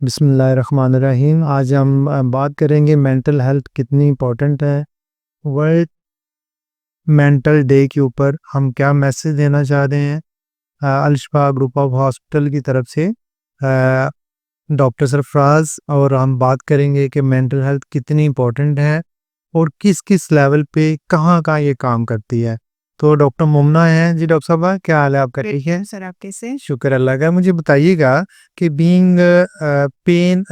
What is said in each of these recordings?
बिस्मिल्लाहिर्रहमानिर्रहीम। आज हम बात करेंगे मेंटल हेल्थ कितनी इम्पोर्टेंट है। वर्ल्ड मेंटल डे के ऊपर हम क्या मैसेज देना चाह रहे हैं। अल-शिफा ग्रुप ऑफ हॉस्पिटल की तरफ से डॉक्टर सरफराज और हम बात करेंगे कि मेंटल हेल्थ कितनी इम्पोर्टेंट है और किस किस लेवल पे कहाँ कहाँ ये काम करती है। तो डॉक्टर मुमना हैं जी। डॉक्टर साहब क्या हाल है आपका? ठीक है सर, आप कैसे? शुक्र अल्लाह का। मुझे बताइएगा कि बीइंग पेन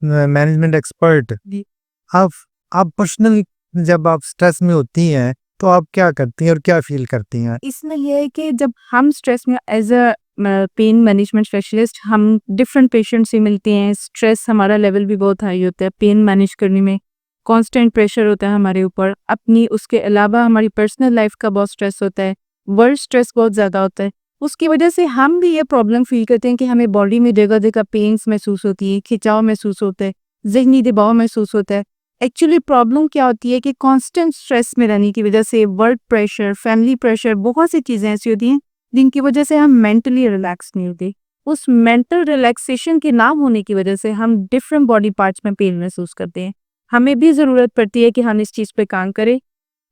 मैनेजमेंट एक्सपर्ट, जी। आप आप पर्सनल जब आप स्ट्रेस में होती हैं तो आप क्या करती हैं और क्या फील करती हैं? इसमें ये है कि जब हम स्ट्रेस में as a pain management specialist हम डिफरेंट पेशेंट से मिलते हैं। स्ट्रेस हमारा लेवल भी बहुत हाई होता है पेन मैनेज करने में। कांस्टेंट प्रेशर होता है हमारे ऊपर अपनी, उसके अलावा हमारी पर्सनल लाइफ का बहुत स्ट्रेस होता है। वर्क स्ट्रेस बहुत ज़्यादा होता है। उसकी वजह से हम भी ये प्रॉब्लम फील करते हैं कि हमें बॉडी में जगह जगह पेन्स महसूस होती है, खिंचाव महसूस होता है, जहनी दबाव महसूस होता है। एक्चुअली प्रॉब्लम क्या होती है कि कांस्टेंट स्ट्रेस में रहने की वजह से वर्क प्रेशर, फैमिली प्रेशर, बहुत सी चीज़ें ऐसी होती हैं जिनकी वजह से हम मेंटली रिलैक्स नहीं होते। उस मेंटल रिलैक्सेशन के ना होने की वजह से हम डिफरेंट बॉडी पार्ट्स में पेन महसूस करते हैं। हमें भी ज़रूरत पड़ती है कि हम इस चीज़ पे काम करें।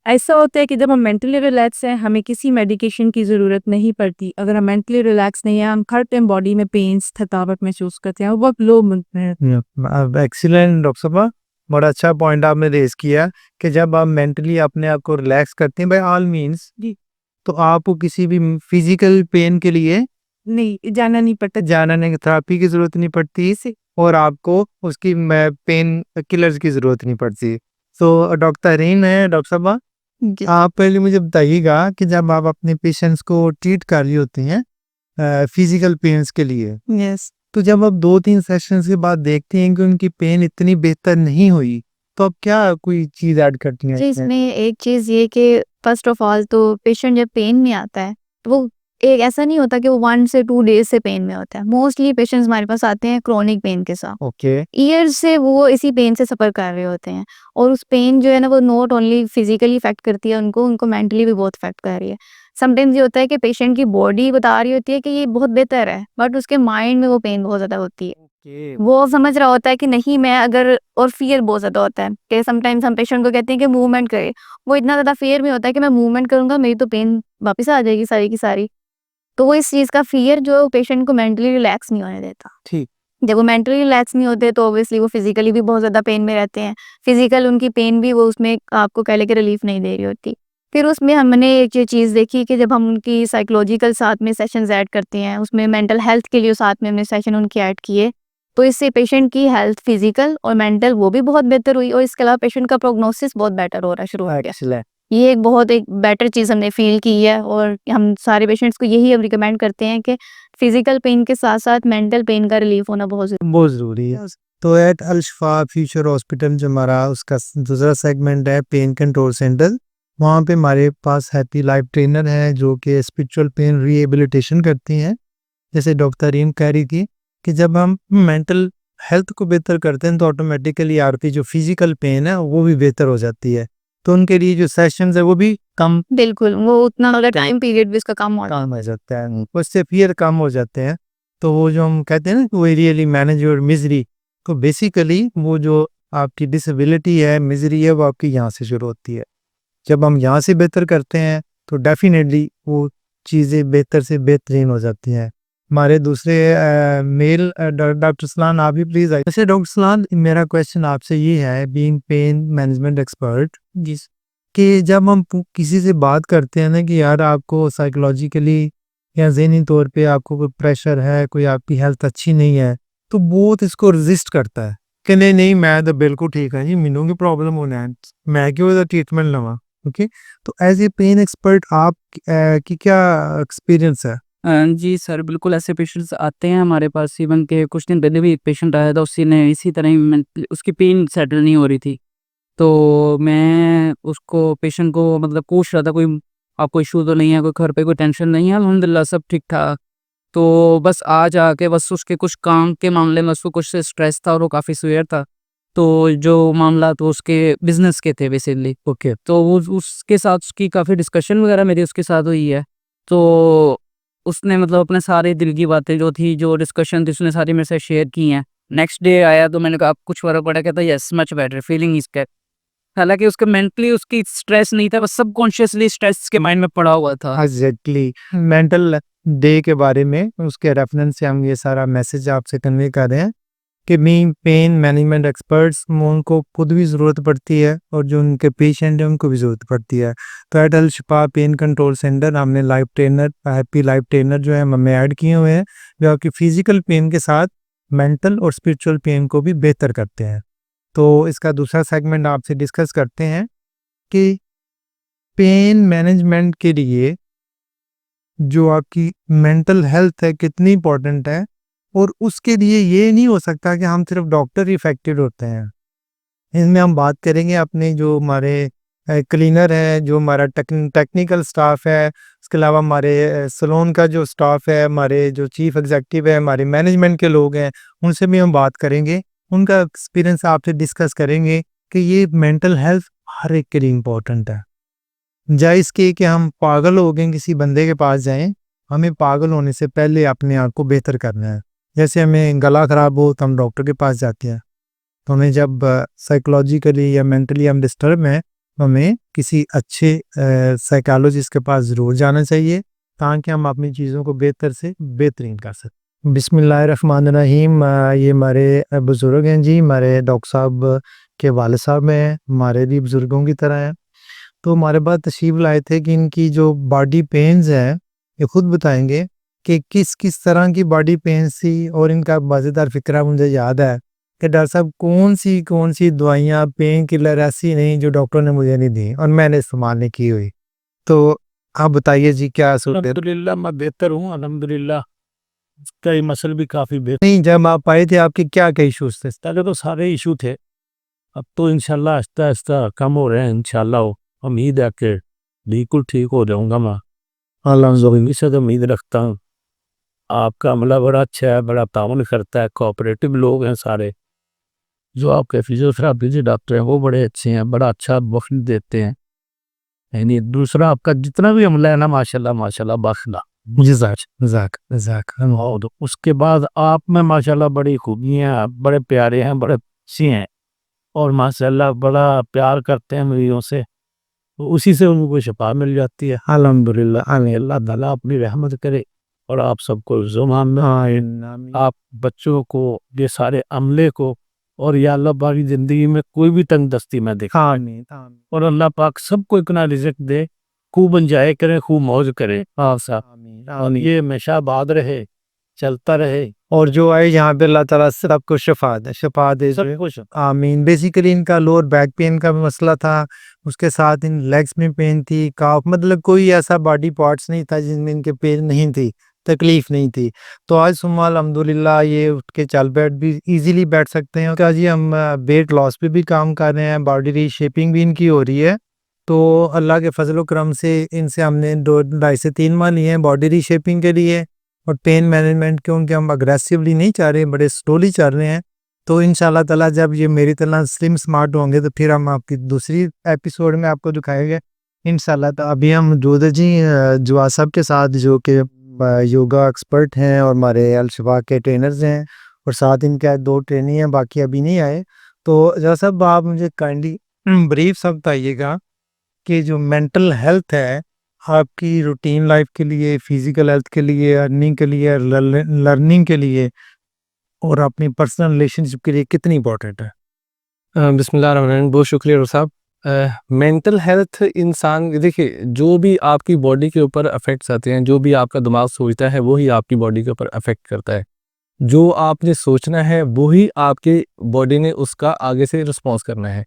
ऐसा होता है कि जब हम मेंटली रिलैक्स हैं हमें किसी मेडिकेशन की ज़रूरत नहीं पड़ती। अगर हम मेंटली रिलैक्स नहीं है हम हर टाइम बॉडी में पेन्स, थकावट महसूस करते हैं और बहुत लो मिलते हैं। अब एक्सीलेंट डॉक्टर साहब, बड़ा अच्छा पॉइंट आपने रेज किया कि जब आप मेंटली अपने आप को रिलैक्स करते हैं बाय ऑल मींस, जी। तो आपको किसी भी फिजिकल पेन के लिए नहीं, जाना नहीं पड़ता। जाना नहीं, थेरेपी की जरूरत नहीं पड़ती से और आपको उसकी पेन किलर्स की जरूरत नहीं पड़ती। तो डॉक्टर रीन है। डॉक्टर साहब आप पहले मुझे बताइएगा कि जब आप अपने पेशेंट्स को ट्रीट कर रही होती हैं फिजिकल पेन्स के लिए, यस। तो जब आप 2-3 सेशंस के बाद देखते हैं कि उनकी पेन इतनी बेहतर नहीं हुई, तो आप क्या कोई चीज़ ऐड करती हैं जी, इसमें? इसमें एक चीज़ ये कि फ़र्स्ट ऑफ़ ऑल तो पेशेंट जब पेन में आता है, तो वो एक ऐसा नहीं होता कि वो 1 से 2 डेज़ से पेन में होता है। मोस्टली पेशेंट्स हमारे पास आते हैं क्रोनिक पेन के साथ। ओके। ईयर्स से वो इसी पेन से सफ़र कर रहे होते हैं और उस पेन जो है ना वो नॉट ओनली फिज़िकली इफ़ेक्ट करती है उनको मेंटली भी बहुत इफ़ेक्ट कर रही है। समटाइम्स ये होता है कि पेशेंट की बॉडी बता रही होती है कि ये बहुत बेहतर है, बट उसके माइंड में वो पेन बहुत ज़्यादा होती है। ओके। वो समझ रहा होता है कि नहीं मैं अगर, और फ़ियर बहुत ज़्यादा होता है कि समटाइम्स हम पेशेंट को कहते हैं कि मूवमेंट करे। वो इतना ज़्यादा फ़ियर में होता है कि मैं मूवमेंट करूँगा मेरी तो पेन वापस आ जाएगी सारी की सारी। तो वो इस चीज़ का फ़ियर जो है वो पेशेंट को मेंटली रिलैक्स नहीं होने देता। ठीक। जब वो मेंटली रिलैक्स नहीं होते तो ऑब्वियसली वो फिज़िकली भी बहुत ज़्यादा पेन में रहते हैं। फिज़िकल उनकी पेन भी वो उसमें आपको कह लें कि रिलीफ़ नहीं दे रही होती। फिर उसमें हमने एक ये चीज़ देखी कि जब हम उनकी साइकोलॉजिकल साथ में सेशंस ऐड करते हैं, उसमें मेंटल हेल्थ के लिए साथ में हमने सेशन उनके ऐड किए, तो इससे पेशेंट की हेल्थ फिज़िकल और मेंटल वो भी बहुत बेहतर हुई और इसके अलावा पेशेंट का प्रोग्नोसिस बहुत बेटर हो रहा शुरू हो गया। एक्सीलेंट। ये एक बेटर चीज़ हमने फ़ील की है और हम सारे पेशेंट्स को यही हम रिकमेंड करते हैं कि फिज़िकल पेन के साथ-साथ मेंटल पेन का रिलीफ़ होना बहुत बहुत ज़रूरी है। तो एट अल-शिफा फ्यूचर हॉस्पिटल जो हमारा उसका दूसरा सेगमेंट है पेन कंट्रोल सेंटर, वहाँ पे हमारे पास हैप्पी लाइफ ट्रेनर है जो कि स्पिरिचुअल पेन रिहेबिलिटेशन करती हैं। जैसे डॉक्टर रीम कह रही थी कि जब हम मेंटल हेल्थ को बेहतर करते हैं तो ऑटोमेटिकली आपकी जो फिजिकल पेन है वो भी बेहतर हो जाती है। तो उनके लिए जो सेशंस है वो भी कम बिल्कुल, वो उतना वाला टाइम पीरियड भी उसका कम हो काम हो जाता है, उससे फियर कम हो जाते हैं। तो वो जो हम कहते हैं ना कि वो रियली मैनेज योर मिजरी, तो बेसिकली वो जो आपकी डिसेबिलिटी है, मिजरी है, वो आपकी यहाँ से शुरू होती है। जब हम यहाँ से बेहतर करते हैं तो डेफिनेटली वो चीज़ें बेहतर से बेहतरीन हो जाती हैं। हमारे दूसरे मेल डॉक्टर सलान आप भी प्लीज आइए। वैसे डॉक्टर सलान मेरा क्वेश्चन आपसे ये है, बीइंग पेन मैनेजमेंट एक्सपर्ट, जिस कि जब हम किसी से बात करते हैं ना कि यार आपको साइकोलॉजिकली या ज़हनी तौर पे आपको कोई प्रेशर है, कोई आपकी हेल्थ अच्छी नहीं है, तो बहुत इसको रेजिस्ट करता है कि नहीं नहीं मैं तो बिल्कुल ठीक है जी, मैनू की प्रॉब्लम होना है, मैं क्यों ਇਹਦਾ ट्रीटमेंट लवां। ओके, तो एज ए पेन एक्सपर्ट आप की क्या एक्सपीरियंस है? जी सर, बिल्कुल ऐसे पेशेंट्स आते हैं हमारे पास। इवन के कुछ दिन पहले भी एक पेशेंट आया था, उसी ने इसी तरह ही उसकी पेन सेटल नहीं हो रही थी। तो मैं उसको पेशेंट को मतलब पूछ रहा था कोई आपको इशू तो नहीं है, कोई घर पे कोई टेंशन नहीं है, अल्हम्दुलिल्लाह सब ठीक-ठाक। तो बस आज आके बस उसके कुछ काम के मामले में उसको कुछ स्ट्रेस था और वो काफ़ी सीवियर था। तो जो मामला तो उसके बिज़नेस के थे बेसिकली। ओके। तो वो उसके साथ उसकी काफ़ी डिस्कशन वगैरह मेरी उसके साथ हुई है। तो उसने मतलब अपने सारे दिल की बातें जो थी, जो डिस्कशन थी उसने सारी मेरे से शेयर की हैं। नेक्स्ट डे आया तो मैंने कहा आप कुछ फ़र्क पड़ा? कहता yes much better, feeling is great. हालाँकि उसके मेंटली उसकी स्ट्रेस नहीं था, बस सबकॉन्शियसली स्ट्रेस उसके माइंड में पड़ा हुआ था। एग्जैक्टली मेंटल डे के बारे में उसके रेफरेंस से हम ये सारा मैसेज आपसे कन्वे कर रहे हैं कि पेन मैनेजमेंट एक्सपर्ट्स उनको खुद भी ज़रूरत पड़ती है और जो उनके पेशेंट हैं उनको भी ज़रूरत पड़ती है। तो एट अल शिफा पेन कंट्रोल सेंटर हमने life trainer happy life trainer जो है हमें ऐड किए हुए हैं जो आपकी फिजिकल पेन के साथ मेंटल और स्पिरिचुअल पेन को भी बेहतर करते हैं। तो इसका दूसरा सेगमेंट आपसे डिस्कस करते हैं कि पेन मैनेजमेंट के लिए जो आपकी मेंटल हेल्थ है कितनी इम्पोर्टेंट है और उसके लिए ये नहीं हो सकता कि हम सिर्फ डॉक्टर इफेक्टेड होते हैं। इसमें हम बात करेंगे अपने जो हमारे क्लीनर है, जो हमारा टेक्निकल स्टाफ है, उसके अलावा हमारे सलोन का जो स्टाफ है, हमारे जो चीफ एग्जीक्यूटिव है, हमारे मैनेजमेंट के लोग हैं, उनसे भी हम बात करेंगे, उनका एक्सपीरियंस आपसे डिस्कस करेंगे कि ये मेंटल हेल्थ हर एक के लिए इम्पोर्टेंट है। जायज़ कि हम पागल हो गए किसी बंदे के पास जाएं, हमें पागल होने से पहले अपने आप को बेहतर करना है। जैसे हमें गला ख़राब हो तो हम डॉक्टर के पास जाते हैं, तो हमें जब साइकोलॉजिकली या मेंटली हम डिस्टर्ब हैं तो हमें किसी अच्छे साइकोलॉजिस्ट के पास ज़रूर जाना चाहिए ताकि हम अपनी चीज़ों को बेहतर से बेहतरीन कर सकें। बिस्मिल्लाहिर्रहमानिर्रहीम। ये हमारे बुज़ुर्ग हैं जी, हमारे डॉक्टर साहब के वालिद साहब हैं, हमारे भी बुज़ुर्गों की तरह हैं। तो हमारे पास तशरीफ़ लाए थे कि इनकी जो बॉडी पेन्स हैं ये खुद बताएंगे कि किस किस तरह की बॉडी पेन्स थी और इनका मज़ेदार फ़िक्रा मुझे याद है कि डॉक्टर साहब कौन सी दवाइयाँ पेन किलर ऐसी नहीं जो डॉक्टर ने मुझे नहीं दी और मैंने इस्तेमाल नहीं की हुई। तो आप बताइए जी क्या सोचते हैं? अल्हम्दुलिल्लाह मैं बेहतर हूँ, अल्हम्दुलिल्लाह। कई मसल भी काफ़ी बेहतर। नहीं, जब आप आए थे आपके क्या क्या इश्यूज थे? पहले तो सारे इशू थे, अब तो इंशाल्लाह आहिस्ता-आहिस्ता कम हो रहे हैं इंशाल्लाह। उम्मीद है कि बिल्कुल ठीक हो जाऊँगा मैं। अल्हम्दुलिल्लाह से तो उम्मीद रखता हूँ। आपका अमला बड़ा अच्छा है, बड़ा ताउन करता है, कोऑपरेटिव लोग हैं सारे। जो आपके फिजियोथेरेपी के डॉक्टर हैं वो बड़े अच्छे हैं, बड़ा अच्छा वक़्त देते हैं। यानी दूसरा आपका जितना भी अमला है ना माशाल्लाह माशाल्लाह बाखला। और उसके बाद आप में माशाल्लाह बड़ी खूबियाँ, बड़े प्यारे हैं, बड़े अच्छे हैं और माशाल्लाह बड़ा प्यार करते हैं मरीजों से, तो उसी से उनको शिफा मिल जाती है। अल्हम्दुलिल्लाह, अल्लाह ताला अपनी रहमत करे और आप सबको ज़ुमान में आप बच्चों को, ये सारे अमले को और या अल्लाह पाक की ज़िंदगी में कोई भी तंगदस्ती में देखे और अल्लाह पाक सबको इतना रिज़्क दे, खूब एंजॉय करें, खूब मौज करें। हाँ साहब, और ये हमेशा आबाद रहे, चलता रहे। और जो आए यहाँ पे अल्लाह ताला सबको शफा दे। सबको आमीन। बेसिकली इनका लोअर बैक पेन का भी मसला था, उसके साथ इन लेग्स में पेन थी, काफ मतलब कोई ऐसा बॉडी पार्ट्स नहीं था जिनमें इनके पेन नहीं थी, तकलीफ नहीं थी। तो आज सुम्मा अल्हम्दुलिल्लाह ये उठ के चल बैठ भी इजीली बैठ सकते हैं। क्या जी हम वेट लॉस पे भी काम कर रहे हैं, बॉडी रीशेपिंग भी इनकी हो रही है। तो अल्लाह के फजल करम से इनसे हमने 2-2.5 से 3 माह लिए हैं बॉडी रीशेपिंग के लिए और पेन मैनेजमेंट क्योंकि हम अग्रेसिवली नहीं चाह रहे, बड़े स्लोली चल रहे हैं। तो इंशाल्लाह ताला जब ये मेरी तरह स्लिम स्मार्ट होंगे तो फिर हम आपकी दूसरी एपिसोड में आपको दिखाएंगे इंशाल्लाह। तो अभी हम जोधा जी जुआ साहब के साथ जो कि योगा एक्सपर्ट हैं और हमारे अल-शिफा के ट्रेनर्स हैं और साथ इनके 2 ट्रेनी हैं, बाकी अभी नहीं आए। तो जुआ साहब आप मुझे काइंडली ब्रीफ सा बताइएगा कि जो मेंटल हेल्थ है आपकी रूटीन लाइफ के लिए, फिजिकल हेल्थ के लिए, अर्निंग के लिए, लर्निंग के लिए और अपनी पर्सनल रिलेशनशिप के लिए कितनी इंपॉर्टेंट है? बिस्मिल्लाहिर्रहमानिर्रहीम। बहुत शुक्रिया डॉक्टर साहब। मेंटल हेल्थ इंसान देखिए जो भी आपकी बॉडी के ऊपर अफेक्ट्स आते हैं, जो भी आपका दिमाग सोचता है वही आपकी बॉडी के ऊपर अफेक्ट करता है। जो आपने सोचना है वही आपके बॉडी ने उसका आगे से रिस्पॉन्स करना है।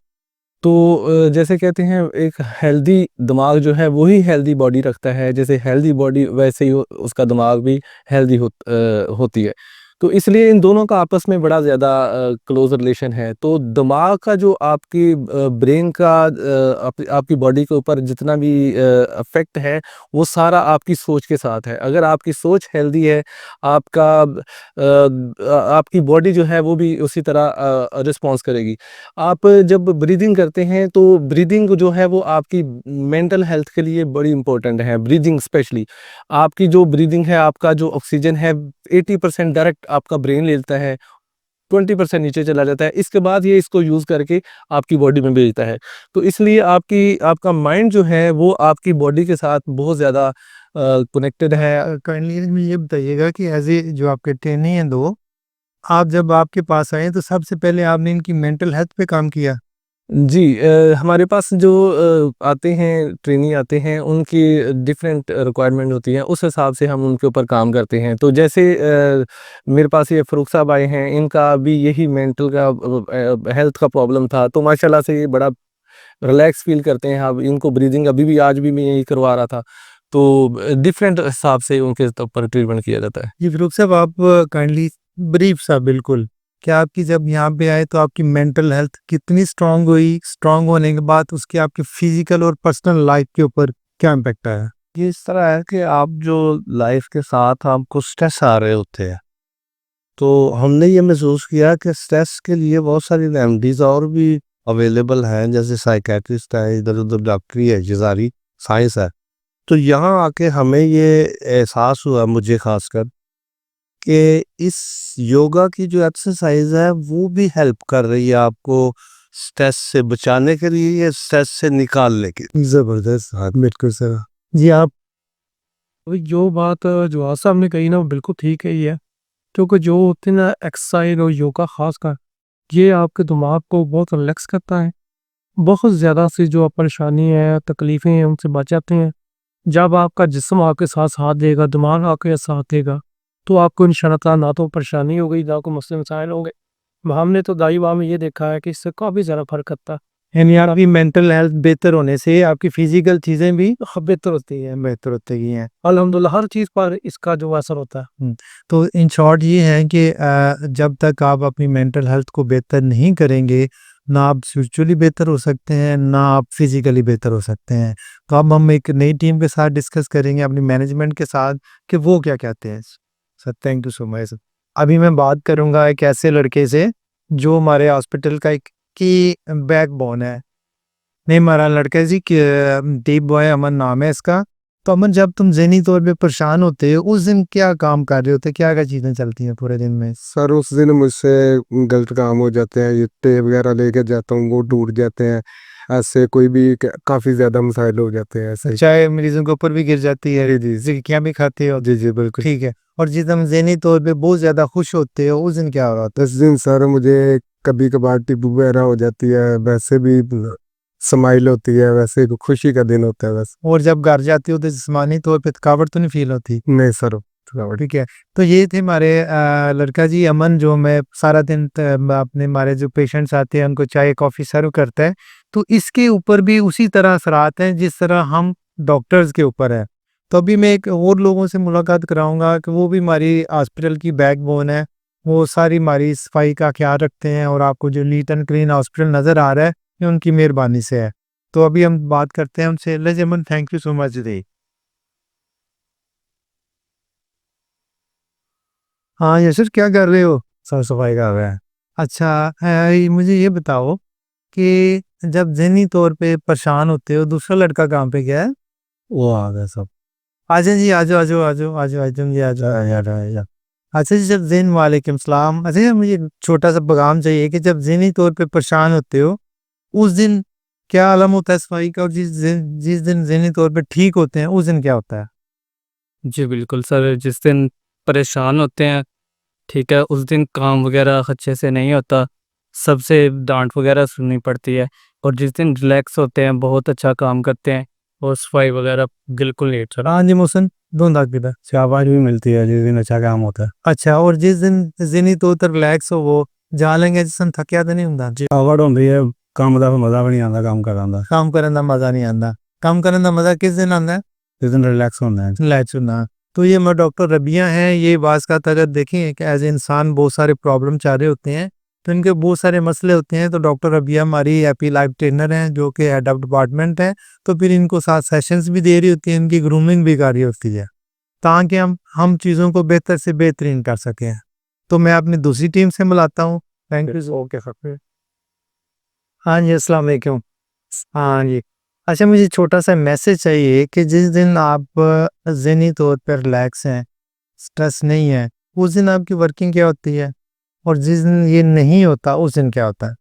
तो जैसे कहते हैं एक हेल्दी दिमाग जो है वही हेल्दी बॉडी रखता है, जैसे हेल्दी बॉडी वैसे ही उसका दिमाग भी हेल्दी होती है। तो इसलिए इन दोनों का आपस में बड़ा ज़्यादा क्लोज रिलेशन है। तो दिमाग का जो आपकी ब्रेन का आपकी बॉडी के ऊपर जितना भी अफेक्ट है वो सारा आपकी सोच के साथ है। अगर आपकी सोच हेल्दी है, आपकी बॉडी जो है वो भी उसी तरह रिस्पॉन्स करेगी। आप जब ब्रीदिंग करते हैं तो ब्रीदिंग जो है वो आपकी मेंटल हेल्थ के लिए बड़ी इंपॉर्टेंट है। ब्रीदिंग स्पेशली आपकी जो ब्रीदिंग है, आपका जो ऑक्सीजन है 80% डायरेक्ट आपका ब्रेन लेता है 20% नीचे चला जाता है। इसके बाद ये इसको यूज़ करके आपकी बॉडी में भेजता है। तो इसलिए आपका माइंड जो है वो आपकी बॉडी के साथ बहुत ज़्यादा कनेक्टेड है। काइंडली मुझे ये बताइएगा कि एज ए जो आपके ट्रेनी हैं दो, आप जब आपके पास आए तो सबसे पहले आपने इनकी मेंटल हेल्थ पे काम किया? जी, हमारे पास जो आते हैं ट्रेनी आते हैं उनकी डिफरेंट रिक्वायरमेंट होती है, उस हिसाब से हम उनके ऊपर काम करते हैं। तो जैसे मेरे पास ये फ़रूक साहब आए हैं, इनका भी यही मेंटल का हेल्थ का प्रॉब्लम था, तो माशाल्लाह से ये बड़ा रिलैक्स फील करते हैं। अब इनको ब्रीदिंग अभी भी आज भी मैं यही करवा रहा था। तो डिफरेंट हिसाब से उनके ऊपर ट्रीटमेंट किया जाता है। जी फ़रूक साहब, आप काइंडली ब्रीफ सा बिल्कुल, क्या आपकी जब यहाँ पे आए तो आपकी मेंटल हेल्थ कितनी स्ट्रांग हुई? स्ट्रांग होने के बाद उसके आपके फिजिकल और पर्सनल लाइफ के ऊपर क्या इम्पैक्ट आया? ये इस तरह है कि आप जो लाइफ के साथ आपको स्ट्रेस आ रहे होते हैं, तो हमने ये महसूस किया कि स्ट्रेस के लिए बहुत सारी रेमेडीज और भी अवेलेबल हैं, जैसे साइकेट्रिस्ट है, इधर उधर डॉक्टरी है, जजारी साइंस है। तो यहाँ आके हमें ये एहसास हुआ, मुझे खासकर, कि इस योगा की जो एक्सरसाइज है वो भी हेल्प कर रही है आपको स्ट्रेस से बचाने के लिए या स्ट्रेस से निकालने के लिए। ज़बरदस्त, हाँ बिल्कुल सर। जी आप? वही जो बात जो साहब ने कही ना वो बिल्कुल ठीक है ही है, क्योंकि जो होती है ना एक्सरसाइज और योगा खासकर, ये आपके दिमाग को बहुत रिलैक्स करता है। बहुत ज़्यादा सी जो परेशानी है, तकलीफ़ें हैं, उनसे बच जाते हैं। जब आपका जिस्म आपके साथ देगा, दिमाग आपके साथ देगा, तो आपको इंशाअल्लाह ना तो परेशानी होगी, ना कोई मसले मसाइल होंगे। हमने तो दाई में ये देखा है कि इससे काफ़ी ज़्यादा फ़र्क करता है। यानी आपकी मेंटल हेल्थ बेहतर होने से आपकी फिजिकल चीज़ें भी बेहतर होती है, बेहतर होती गई हैं। अल्हम्दुलिल्लाह हर चीज़ पर इसका जो असर होता है। तो इन शॉर्ट ये है कि जब तक आप अपनी मेंटल हेल्थ को बेहतर नहीं करेंगे, ना आप स्पिरिचुअली बेहतर हो सकते हैं, ना आप फिजिकली बेहतर हो सकते हैं। तो अब हम एक नई टीम के साथ डिस्कस करेंगे अपनी मैनेजमेंट के साथ कि वो क्या कहते हैं। Sir thank you so much. अभी मैं बात करूंगा एक ऐसे लड़के से जो हमारे हॉस्पिटल का एक की बैकबोन है। नहीं, हमारा लड़का जी दीप बॉय अमन नाम है इसका। तो अमन, जब तुम ज़हनी तौर पे परेशान होते हो उस दिन क्या काम कर रहे होते, क्या क्या चीज़ें चलती हैं पूरे दिन में? सर उस दिन मुझसे गलत काम हो जाते हैं, ये टेप वगैरह लेके जाता हूँ वो टूट जाते हैं, ऐसे कोई भी काफ़ी ज़्यादा मसाइल हो जाते हैं ऐसे। चाय मरीजों के ऊपर भी गिर जाती है, जिक्कियाँ भी खाते हो? जी जी बिल्कुल। ठीक है। और जिस दिन ज़हनी तौर पे बहुत ज़्यादा खुश होते हो उस दिन क्या हो रहा होता है? उस दिन सर मुझे कभी कभार टिप वगैरह हो जाती है, वैसे भी स्माइल होती है, वैसे तो खुशी का दिन होता है बस। और जब घर जाते हो तो जिस्मानी तौर पे थकावट तो नहीं फील होती? नहीं सर। ठीक है। तो ये थे हमारे लड़का जी अमन, जो मैं सारा दिन अपने हमारे जो पेशेंट्स आते हैं उनको चाय कॉफ़ी सर्व करता है। तो इसके ऊपर भी उसी तरह असरात हैं जिस तरह हम डॉक्टर्स के ऊपर है। तो अभी मैं एक और लोगों से मुलाकात कराऊंगा कि वो भी हमारी हॉस्पिटल की बैकबोन है, वो सारी हमारी सफाई का ख्याल रखते हैं और आपको जो नीट एंड क्लीन हॉस्पिटल नज़र आ रहा है ये उनकी मेहरबानी से है। तो अभी हम बात करते हैं उनसे। ले अमन, थैंक यू सो मच जी। हाँ यशर, क्या कर रहे हो? साफ सफाई कर रहे हैं। अच्छा, मुझे ये बताओ कि जब ज़हनी तौर पे परेशान होते हो, दूसरा लड़का कहाँ पे गया है? वो आ गए सब। आजा जी, आ जाओ, आ जाओ, आ जाओ, आ जाओ, आ जाओ जी, आ जाओ। अच्छा जी, जब ज़हन वालेकुम सलाम। अच्छा जी, मुझे छोटा सा पैगाम चाहिए कि जब ज़हनी तौर पे परेशान होते हो, उस दिन क्या आलम होता है सफाई का? और जिस दिन ज़हनी तौर पे ठीक होते हैं, उस दिन क्या होता है? जी, बिल्कुल सर, जिस दिन परेशान होते हैं, ठीक है, उस दिन काम वगैरह अच्छे से नहीं होता, सबसे डाँट वगैरह सुननी पड़ती है। और जिस दिन रिलैक्स होते हैं, बहुत अच्छा काम करते हैं और सफाई वगैरह बिल्कुल नहीं सर। हाँ जी मोहसिन, धुंधा किधर? शाबाश भी मिलती है जिस दिन अच्छा काम होता है। अच्छा, और जिस दिन ज़हनी तौर पर रिलैक्स हो, वो जहाँ लेंगे जिस दिन थकिया तो नहीं होता? थकावट होती है, काम का मजा भी नहीं आता, काम करने का। काम करने का मज़ा नहीं आता। काम करने का मज़ा किस दिन आता है? जिस दिन रिलैक्स होना है। रिलैक्स होना। तो ये मैं डॉक्टर रबिया हैं, ये बाज़ का अगर देखें कि एज ए इंसान बहुत सारे प्रॉब्लम चाह रहे होते हैं, तो इनके बहुत सारे मसले होते हैं। तो डॉक्टर रबिया हमारी हैप्पी लाइफ ट्रेनर हैं जो कि हेड ऑफ डिपार्टमेंट है। तो फिर इनको साथ सेशंस भी दे रही होती है, इनकी ग्रूमिंग भी कर रही होती है ताकि हम चीज़ों को बेहतर से बेहतरीन कर सकें। तो मैं अपनी दूसरी टीम से मिलाता हूँ। Thank you. Okay sir. हाँ जी, अस्सलाम वालेकुम। हाँ जी। अच्छा, मुझे छोटा सा मैसेज चाहिए कि जिस दिन आप ज़हनी तौर पर रिलैक्स हैं, स्ट्रेस नहीं है, उस दिन आपकी वर्किंग क्या होती है? और जिस दिन ये नहीं होता उस दिन क्या होता है?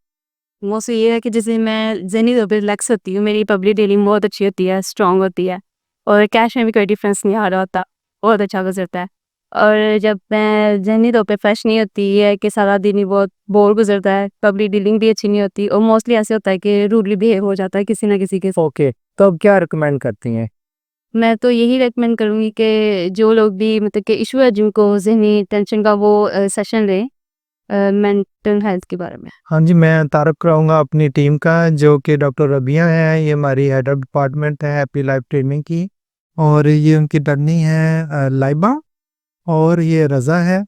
मोस्टली ये है कि जैसे मैं ज़हनी तौर पे रिलैक्स होती हूँ, मेरी पब्लिक डीलिंग बहुत अच्छी होती है, स्ट्रॉन्ग होती है और कैश में भी कोई डिफरेंस नहीं आ रहा होता, बहुत अच्छा गुजरता है। और जब मैं ज़हनी तौर पे फ्रेश नहीं होती, ये है कि सारा दिन ही बहुत बोर गुजरता है, पब्लिक डीलिंग भी अच्छी नहीं होती और मोस्टली ऐसे होता है कि रूडली बिहेव हो जाता है किसी ना किसी के साथ। ओके, तो अब क्या रिकमेंड करती हैं? मैं तो यही रेकमेंड करूँगी कि जो लोग भी मतलब कि इशू है जिनको ज़हनी टेंशन का वो सेशन लें मेंटल हेल्थ के बारे में। हाँ जी, मैं तारुफ कराऊँगा अपनी टीम का, जो कि डॉक्टर रबिया हैं, ये हमारी हेड ऑफ़ डिपार्टमेंट है हैप्पी लाइफ ट्रेनिंग की, और ये उनकी टर्नी है लाइबा, और ये रज़ा है।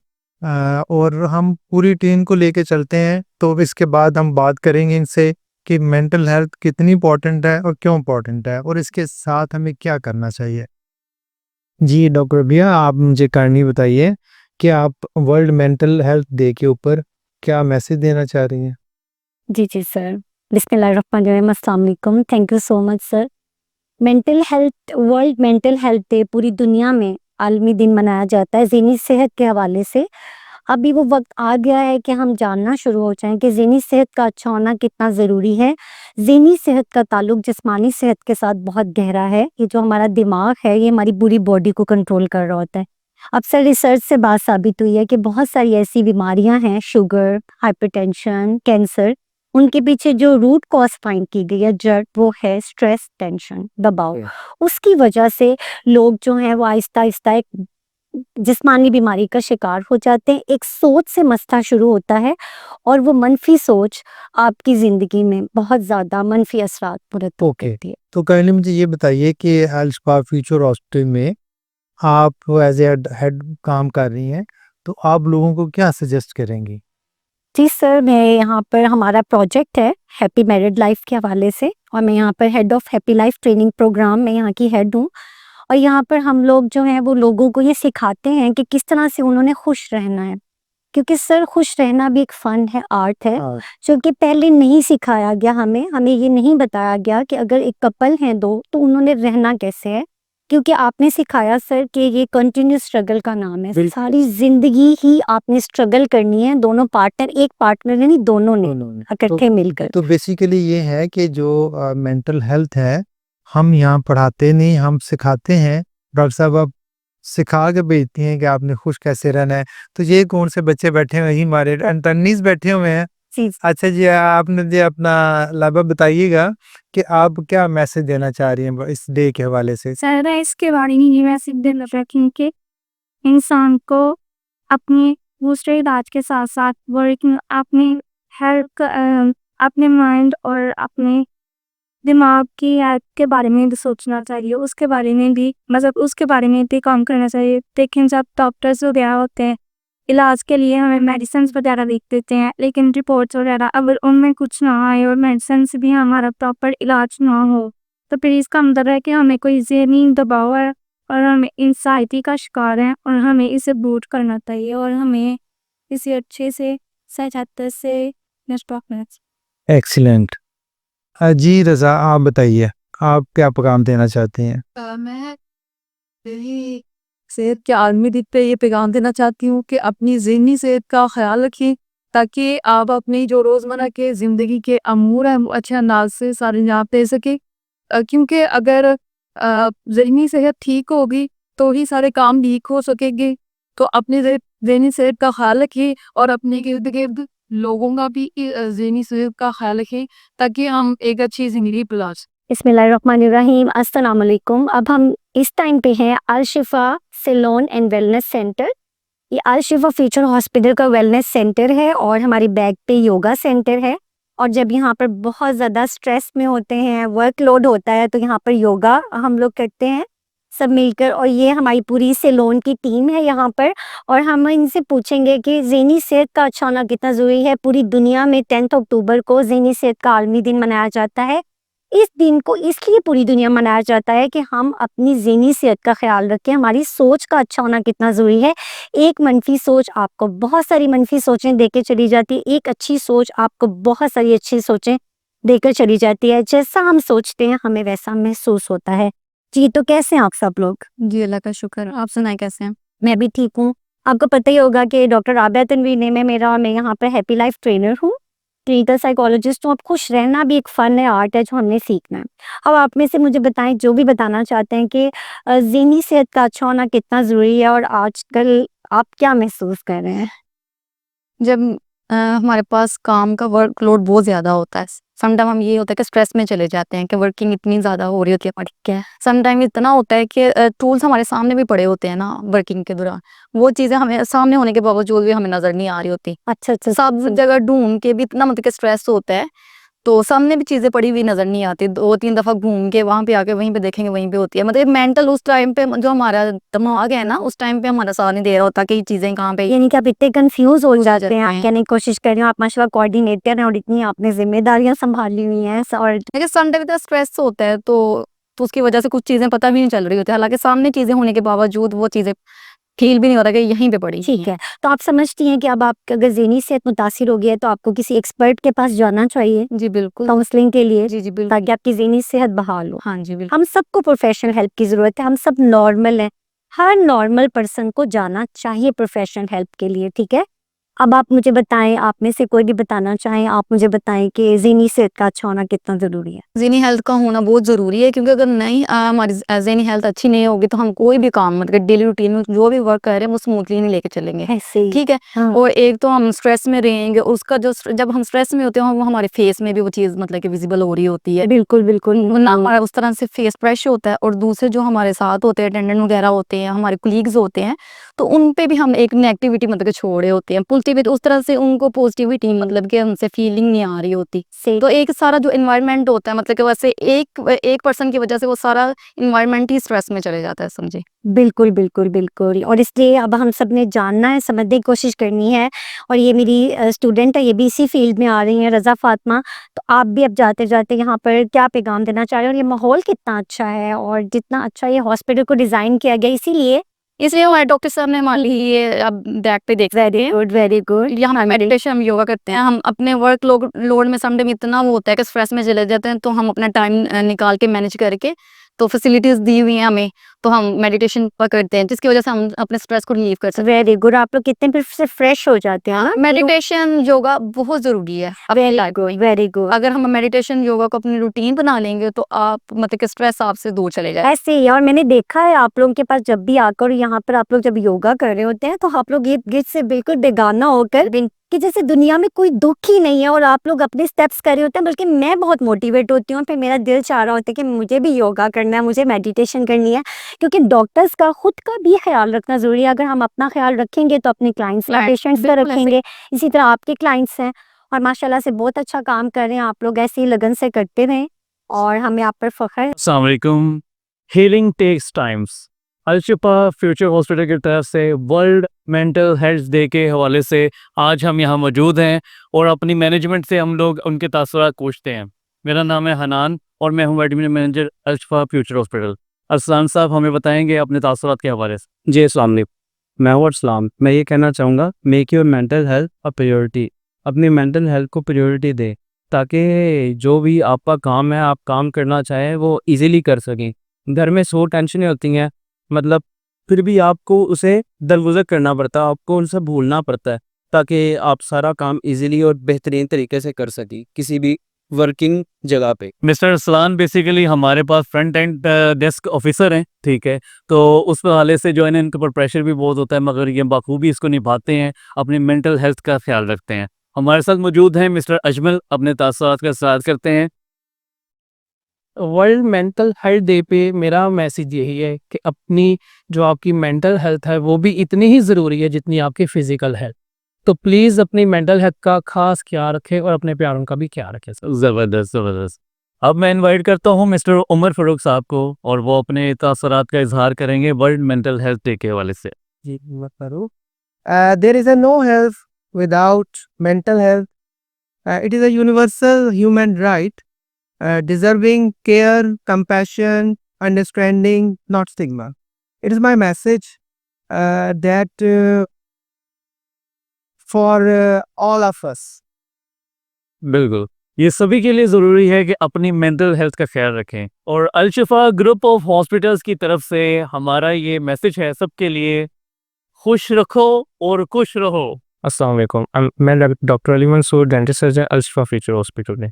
और हम पूरी टीम को लेके चलते हैं, तो इसके बाद हम बात करेंगे इनसे कि मेंटल हेल्थ कितनी इम्पोर्टेंट है और क्यों इम्पोर्टेंट है, और इसके साथ हमें क्या करना चाहिए। जी, डॉक्टर रबिया, आप मुझे काइंडली बताइए कि आप वर्ल्ड मेंटल हेल्थ डे के ऊपर क्या मैसेज देना चाह रही हैं? जी, जी सर। बिस्मिल्लाहिर्रहमानिर्रहीम, अस्सलाम वालेकुम। Thank you so much sir. World mental health day पूरी दुनिया में आलमी दिन मनाया जाता है ज़हनी सेहत के हवाले से। अभी वो वक़्त आ गया है कि हम जानना शुरू हो जाएँ कि ज़हनी सेहत का अच्छा होना कितना ज़रूरी है। ज़हनी सेहत का ताल्लुक जिस्मानी सेहत के साथ बहुत गहरा है। ये जो हमारा दिमाग है, ये हमारी पूरी बॉडी को कंट्रोल कर रहा होता है। अक्सर रिसर्च से बात साबित हुई है कि बहुत सारी ऐसी बीमारियां हैं, शुगर, हाइपरटेंशन, कैंसर, उनके पीछे जो रूट कॉज फाइंड की गई है, जड़, वो है स्ट्रेस, टेंशन, दबाव। उसकी वजह से लोग जो हैं वो आहिस्ता आहिस्ता एक जिस्मानी बीमारी का शिकार हो जाते हैं। एक सोच से मसला शुरू होता है और वो मनफी सोच आपकी ज़िंदगी में बहुत ज़्यादा मनफी असरात मुरतब ओके, करती है। तो काइंडली मुझे ये बताइए कि हेल्थ स्पा फ्यूचर हॉस्पिटल में आप एज़ ए हेड काम कर रही हैं, तो आप लोगों को क्या सजेस्ट करेंगी? जी सर, मैं यहाँ पर हमारा प्रोजेक्ट है हैप्पी मैरिड लाइफ के हवाले से, और मैं यहाँ पर head of happy life training programme में यहाँ की हेड हूँ। और यहाँ पर हम लोग जो हैं वो लोगों को ये सिखाते हैं कि किस तरह से उन्होंने खुश रहना है। क्योंकि सर खुश रहना भी एक फ़न है, आर्ट है, हाँ। जो कि पहले नहीं सिखाया गया हमें। हमें ये नहीं बताया गया कि अगर एक कपल हैं 2 तो उन्होंने रहना कैसे है। क्योंकि आपने सिखाया सर कि ये कंटिन्यूअस स्ट्रगल का नाम है। सारी ज़िंदगी ही आपने स्ट्रगल करनी है, दोनों पार्टनर, एक पार्टनर ने नहीं, दोनों ने इकट्ठे मिलकर। तो बेसिकली ये है कि जो मेंटल हेल्थ है, हम यहाँ पढ़ाते नहीं, हम सिखाते हैं। डॉक्टर साहब आप सिखा के भेजती हैं कि आपने खुश कैसे रहना है। तो ये कौन से बच्चे बैठे हुए हैं, ही हमारे इंटर्नीज बैठे हुए हैं। जी। अच्छा जी, आपने जी अपना लाइबा बताइएगा कि आप क्या मैसेज देना चाह रही हैं इस डे के हवाले से? सर इसके बारे में ये मैसेज देना चाहती हूँ कि इंसान को अपने दूसरे इलाज के साथ साथ वर्किंग अपनी हेल्थ अपने माइंड और अपने दिमाग की हेल्थ के बारे में भी सोचना चाहिए, उसके बारे में भी मतलब उसके बारे में भी काम करना चाहिए। लेकिन जब डॉक्टर्स वगैरह होते हैं इलाज के लिए हमें मेडिसिन वगैरह लिख देते हैं, लेकिन रिपोर्ट्स वगैरह अगर उनमें कुछ ना आए और मेडिसिन से भी हमारा प्रॉपर इलाज ना हो, तो फिर इसका मतलब है कि हमें कोई ज़हनी दबाव है और हम एंग्जायटी का शिकार हैं और हमें इसे दूर करना चाहिए और हमें इसे अच्छे से सहायता से निपटना चाहिए। एक्सीलेंट। जी रज़ा, आप बताइए, आप क्या पैगाम देना चाहते हैं? मैं यही सेहत के आलमी दिन पे ये पैगाम देना चाहती हूँ कि अपनी ज़हनी सेहत का ख्याल रखें, ताकि आप अपनी जो रोज़मर्रा के ज़िंदगी के अमूर हैं वो अच्छे अंदाज से सारे अंजाम दे सकें। क्योंकि अगर ज़हनी सेहत ठीक होगी तो ही सारे काम ठीक हो सकेंगे। तो अपनी ज़हनी सेहत का ख्याल रखें और अपने इर्द गिर्द लोगों का भी ज़हनी सेहत का ख्याल रखें, ताकि हम एक अच्छी ज़िंदगी गुजार सकें। बिस्मिल्लाहिर्रहमानिर्रहीम, अस्सलाम वालेकुम। अब हम इस टाइम पे हैं अल शिफा सैलून एंड वेलनेस सेंटर। ये अल शिफा फ्यूचर हॉस्पिटल का वेलनेस सेंटर है और हमारी बैक पे योगा सेंटर है। और जब यहाँ पर बहुत ज़्यादा स्ट्रेस में होते हैं, वर्कलोड होता है, तो यहाँ पर योगा हम लोग करते हैं सब मिलकर। और ये हमारी पूरी सैलून की टीम है यहाँ पर, और हम इनसे पूछेंगे कि ज़हनी सेहत का अच्छा होना कितना ज़रूरी है। पूरी दुनिया में 10 अक्टूबर को ज़हनी सेहत का आलमी दिन मनाया जाता है। इस दिन को इसलिए पूरी दुनिया मनाया जाता है कि हम अपनी ज़हनी सेहत का ख्याल रखें, हमारी सोच का अच्छा होना कितना ज़रूरी है। एक मनफी सोच आपको बहुत सारी मनफी सोचें देके चली जाती है, एक अच्छी सोच आपको बहुत सारी अच्छी सोचें देकर चली जाती है। जैसा हम सोचते हैं हमें वैसा महसूस होता है। जी, तो कैसे हैं आप सब लोग? जी अल्लाह का शुक्र, आप सुनाए कैसे हैं? मैं भी ठीक हूँ। आपको पता ही होगा कि डॉक्टर राबिया तनवीर नेम है मेरा और मैं यहाँ पर हैप्पी लाइफ ट्रेनर हूँ, क्लिनिकल साइकोलॉजिस्ट हूँ। अब खुश रहना भी एक फ़न है, आर्ट है जो हमने सीखना है। अब आप में से मुझे बताएं, जो भी बताना चाहते हैं कि ज़हनी सेहत का अच्छा होना कितना ज़रूरी है और आजकल आप क्या महसूस कर रहे हैं? जब हमारे पास काम का वर्कलोड बहुत ज़्यादा होता है, समटाइम हम ये होता है कि स्ट्रेस में चले जाते हैं कि वर्किंग इतनी ज़्यादा हो रही होती है हमारी। क्या समटाइम इतना होता है कि टूल्स हमारे सामने भी पड़े होते हैं ना वर्किंग के दौरान, वो चीज़ें हमें सामने होने के बावजूद भी हमें नज़र नहीं आ रही होती। अच्छा अच्छा सब जगह ढूंढ के भी इतना मतलब कि स्ट्रेस होता है, तो सामने भी चीज़ें पड़ी हुई नज़र नहीं आती। 2-3 दफ़ा घूम के वहाँ पे आके वहीं पे देखेंगे, वहीं पे होती है। मतलब मेंटल उस टाइम पे जो हमारा दिमाग है ना, उस टाइम पे हमारा साथ नहीं दे रहा होता कि ये चीज़ें कहाँ पे। यानी कि आप इतने कंफ्यूज हो जाते हैं, जाते आप हैं। कहने की कोशिश कर रहे हो, आप माशाल्लाह कोऑर्डिनेटर हैं और इतनी आपने जिम्मेदारियां संभाली हुई हैं और लेकिन समटाइम इतना स्ट्रेस होता है तो उसकी वजह से कुछ चीज़ें पता भी नहीं चल रही होती। हालाँकि सामने चीज़ें होने के बावजूद वो चीज़ें फ़ील भी नहीं होता कि यहीं पे पड़ी ठीक है। तो आप समझती हैं कि अब आपकी अगर ज़हनी सेहत मुतासिर हो गई है तो आपको किसी एक्सपर्ट के पास जाना चाहिए जी, बिल्कुल। काउंसलिंग के लिए, जी, बिल्कुल। ताकि आपकी ज़हनी सेहत बहाल हो। हाँ जी, बिल्कुल। हम सबको प्रोफेशनल हेल्प की ज़रूरत है, हम सब नॉर्मल हैं। हर नॉर्मल पर्सन को जाना चाहिए प्रोफेशनल हेल्प के लिए, ठीक है? अब आप मुझे बताएं, आप में से कोई भी बताना चाहें, आप मुझे बताएं कि ज़हनी सेहत का अच्छा होना कितना ज़रूरी है? ज़हनी हेल्थ का होना बहुत ज़रूरी है, क्योंकि अगर नहीं हमारी ज़हनी हेल्थ अच्छी नहीं होगी तो हम कोई भी काम मतलब डेली रूटीन में जो भी वर्क कर रहे हैं वो स्मूथली नहीं लेके चलेंगे। ऐसे ही। ठीक है। हाँ। और एक तो हम स्ट्रेस में रहेंगे, उसका जो जब हम स्ट्रेस में होते हैं वो हमारे फेस में भी वो चीज़ मतलब कि विजिबल हो रही होती है। बिल्कुल बिल्कुल। ना हमारा उस तरह से फेस फ्रेश होता है, और दूसरे जो हमारे साथ होते हैं अटेंडेंट वगैरह होते हैं, हमारे कोलीग्स होते हैं, तो उन पे भी हम एक नेगेटिविटी मतलब कि छोड़े होते हैं। पॉजिटिविटी उस तरह से उनको पॉजिटिविटी मतलब कि हमसे फीलिंग नहीं आ रही होती। सही। तो एक सारा जो एनवायरनमेंट होता है मतलब कि वैसे एक पर्सन की वजह से वो सारा एनवायरनमेंट ही स्ट्रेस में चले जाता है, समझे। बिल्कुल, बिल्कुल, बिल्कुल। और इसलिए अब हम सब ने जानना है, समझने की कोशिश करनी है। और ये मेरी स्टूडेंट है, ये भी इसी फ़ील्ड में आ रही हैं, रज़ा फ़ातिमा। तो आप भी अब जाते-जाते यहाँ पर क्या पैगाम देना चाह रहे हैं? और ये माहौल कितना अच्छा है और जितना अच्छा ये हॉस्पिटल को डिज़ाइन किया गया, इसीलिए इसलिए हमारे डॉक्टर साहब ने हमारे लिए ये अब बैक पे देख रहे हैं। Very good. यहाँ हमारे मेडिटेशन, हम योगा करते हैं। हम अपने वर्क लोड में समटाइम इतना वो होता है कि स्ट्रेस में चले जाते हैं, तो हम अपना टाइम निकाल के मैनेज करके, तो फैसिलिटीज़ दी हुई हैं हमें, तो हम मेडिटेशन करते हैं, जिसकी वजह से हम अपने स्ट्रेस को रिलीव कर सकते वेरी गुड। आप लोग कितने फिर से फ्रेश हो जाते हैं, हाँ? हैं। मेडिटेशन योगा बहुत ज़रूरी है अपनी लाइफ में। Very good. अगर हम मेडिटेशन योगा को अपनी रूटीन बना लेंगे तो आप मतलब कि स्ट्रेस आपसे दूर चले जाए। ऐसे ही। और मैंने देखा है आप लोगों के पास जब भी आकर यहाँ पर आप लोग जब योगा कर रहे होते हैं तो आप लोग गिर्द से बिल्कुल बेगाना होकर कि जैसे दुनिया में कोई दुख ही नहीं है और आप लोग अपने स्टेप्स कर रहे होते हैं। बल्कि मैं बहुत मोटिवेट होती हूँ, फिर मेरा दिल चाह रहा होता है कि मुझे भी योगा करना है, मुझे मेडिटेशन करनी है, क्योंकि डॉक्टर्स का खुद का भी ख्याल रखना ज़रूरी है। अगर हम अपना ख्याल रखेंगे तो अपने क्लाइंट्स का, पेशेंट्स का बिल्कुल ऐसे। रखेंगे। इसी तरह आपके क्लाइंट्स हैं और माशाल्लाह से बहुत अच्छा काम कर रहे हैं आप लोग, ऐसे ही लगन से करते रहें और हमें आप पर फ़ख्र है। अस्सलाम वालेकुम। Healing takes times. Alshifa future hospital की तरफ से वर्ल्ड मेंटल हेल्थ डे के हवाले से आज हम यहाँ मौजूद हैं और अपनी मैनेजमेंट से हम लोग उनके तासुरात पूछते हैं। मेरा नाम है हनान और मैं हूँ admin manager Alshifa future hospital. Arsalan साहब हमें बताएंगे अपने तासुरात के हवाले से। जी अस्सलाम वालेकुम। मैं हूँ अरसलान। मैं ये कहना चाहूँगा, make your mental health a priority. अपनी मेंटल हेल्थ को प्रायोरिटी दें ताकि जो भी आपका काम है, आप काम करना चाहें वो इजीली कर सकें। घर में 100 टेंशनें होती हैं, मतलब फिर भी आपको उसे दरगुजर करना पड़ता है, आपको उनसे भूलना पड़ता है ताकि आप सारा काम इजीली और बेहतरीन तरीके से कर सकें किसी भी वर्किंग जगह पे। मिस्टर अरसलान बेसिकली हमारे पास फ्रंट एंड डेस्क ऑफिसर हैं, ठीक है। तो उस हवाले से जो है ना इनके ऊपर प्रेशर भी बहुत होता है, मगर ये बखूबी इसको निभाते हैं, अपनी मेंटल हेल्थ का ख्याल रखते हैं। हमारे साथ मौजूद हैं मिस्टर अजमल, अपने तासुरात का इज़हार करते हैं। वर्ल्ड मेंटल हेल्थ डे पे मेरा मैसेज यही है कि अपनी जो आपकी मेंटल हेल्थ है वो भी इतनी ही ज़रूरी है जितनी आपकी फ़िज़िकल हेल्थ। तो प्लीज़ अपनी मेंटल हेल्थ का ख़ास ख्याल रखें और अपने प्यारों का भी ख्याल रखें। ज़बरदस्त ज़बरदस्त। अब मैं इनवाइट करता हूँ मिस्टर उमर फ़ारूक साहब को और वो अपने तासुरात का इज़हार करेंगे वर्ल्ड मेंटल हेल्थ डे के हवाले से। जी, Umar Farooq. There is a no health without mental health. It is a universal human right, deserving care, compassion, understanding, not stigma. It is my message that for all of us. बिल्कुल, ये सभी के लिए ज़रूरी है कि अपनी मेंटल हेल्थ का ख्याल रखें। और अलशिफा ग्रुप ऑफ हॉस्पिटल्स की तरफ से हमारा ये मैसेज है सबके लिए, खुश रखो और खुश रहो। अस्सलाम वालेकुम। मैं doctor Ali Mansoor, dentist surgeon, Al Shifa future hospital में।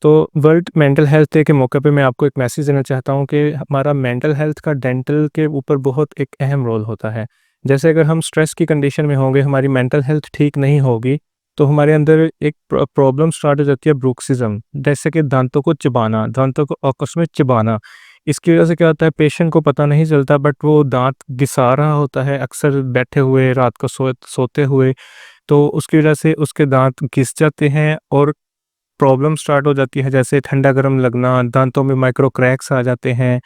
तो वर्ल्ड मेंटल हेल्थ डे के मौके पे मैं आपको एक मैसेज देना चाहता हूँ कि हमारा मेंटल हेल्थ का डेंटल के ऊपर बहुत एक अहम रोल होता है। जैसे अगर हम स्ट्रेस की कंडीशन में होंगे, हमारी मेंटल हेल्थ ठीक नहीं होगी, तो हमारे अंदर एक प्रॉब्लम स्टार्ट हो जाती है, ब्रुक्सिज्म, जैसे कि दांतों को चबाना, दांतों को आपस में चबाना। इसकी वजह से क्या होता है, पेशेंट को पता नहीं चलता बट वो दांत घिसा रहा होता है अक्सर बैठे हुए, रात को सोते हुए, तो उसकी वजह से उसके दांत घिस जाते हैं और प्रॉब्लम स्टार्ट हो जाती है, जैसे ठंडा गर्म लगना, दांतों में माइक्रो क्रैक्स आ जाते हैं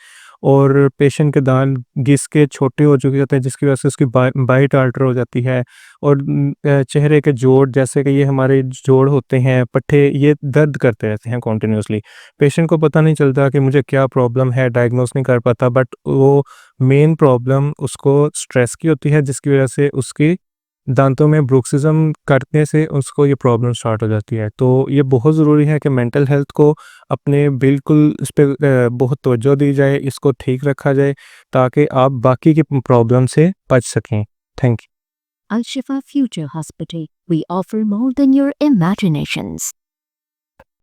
और पेशेंट के दांत घिस के छोटे हो चुके होते हैं, जिसकी वजह से उसकी बाइट आल्टर हो जाती है और चेहरे के जोड़, जैसे कि ये हमारे जोड़ होते हैं, पट्टे, ये दर्द करते रहते हैं कॉन्टिन्यूसली। पेशेंट को पता नहीं चलता कि मुझे क्या प्रॉब्लम है, डायग्नोस नहीं कर पाता, बट वो मेन प्रॉब्लम उसको स्ट्रेस की होती है, जिसकी वजह से उसकी दांतों में ब्रुक्सिज्म करने से उसको ये प्रॉब्लम स्टार्ट हो जाती है। तो ये बहुत ज़रूरी है कि मेंटल हेल्थ को अपने बिल्कुल इस पे बहुत तवज्जो दी जाए, इसको ठीक रखा जाए ताकि आप बाकी की प्रॉब्लम से बच सकें। Thank you. Al Shifa Future Hospital. We offer more than your imaginations.